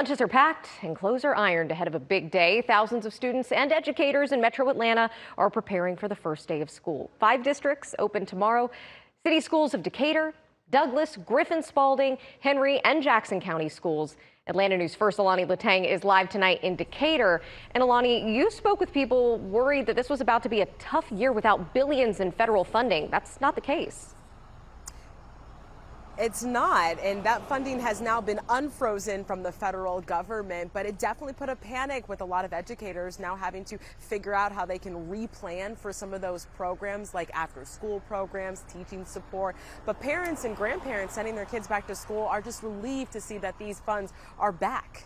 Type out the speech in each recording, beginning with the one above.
Lunches are packed and clothes are ironed ahead of a big day. Thousands of students and educators in Metro Atlanta are preparing for the first day of school. 5 districts open tomorrow. City schools of Decatur, Douglas, Griffin, Spalding, Henry, and Jackson County schools. Atlanta News First Alani Latang is live tonight in Decatur. And Alani, you spoke with people worried that this was about to be a tough year without billions in federal funding. That's not the case. It's not, and that funding has now been unfrozen from the federal government, but it definitely put a panic with a lot of educators now having to figure out how they can replan for some of those programs like after school programs, teaching support. But parents and grandparents sending their kids back to school are just relieved to see that these funds are back.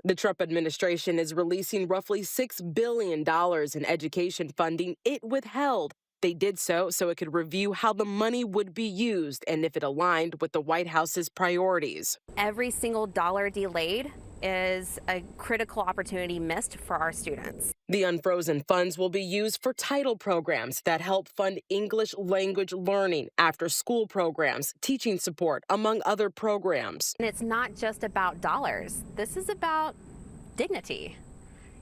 The Trump administration is releasing roughly $6 billion in education funding it withheld. They did so it could review how the money would be used and if it aligned with the White House's priorities. Every single dollar delayed is a critical opportunity missed for our students. The unfrozen funds will be used for title programs that help fund English language learning, after school programs, teaching support, among other programs. And it's not just about dollars. This is about dignity.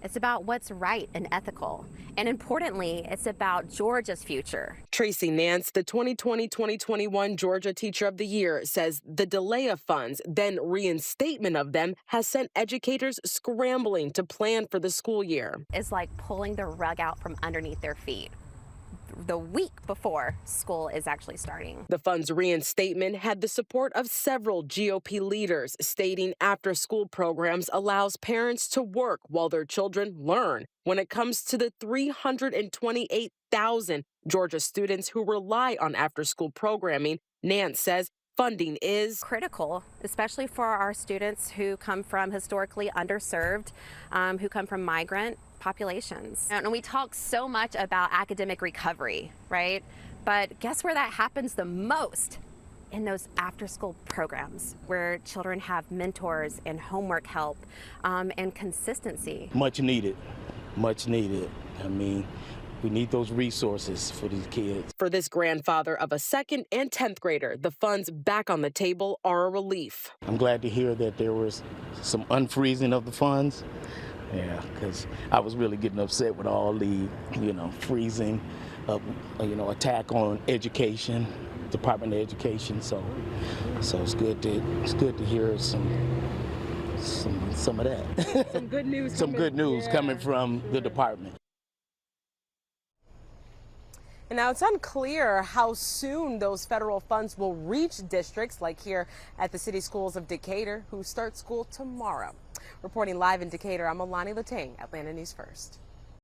It's about what's right and ethical. And importantly, it's about Georgia's future. Tracy Nance, the 2020-2021 Georgia Teacher of the Year, says the delay of funds, then reinstatement of them, has sent educators scrambling to plan for the school year. It's like pulling the rug out from underneath their feet the week before school is actually starting. The fund's reinstatement had the support of several GOP leaders, stating after-school programs allows parents to work while their children learn. When it comes to the 328,000 Georgia students who rely on after-school programming, Nance says funding is critical, especially for our students who come from historically underserved, who come from migrant populations. And we talk so much about academic recovery, right? But guess where that happens the most? In those after-school programs where children have mentors and homework help and consistency. Much needed, much needed. I mean, we need those resources for these kids. For this grandfather of a 2nd and 10th grader, the funds back on the table are a relief. I'm glad to hear that there was some unfreezing of the funds. Yeah, because I was really getting upset with all the, freezing of, attack on education, Department of Education. So it's good to hear some of that. Some good news. Some good news coming from the department. And now it's unclear how soon those federal funds will reach districts like here at the City Schools of Decatur, who start school tomorrow. Reporting live in Decatur, I'm Alani Latang, Atlanta News First.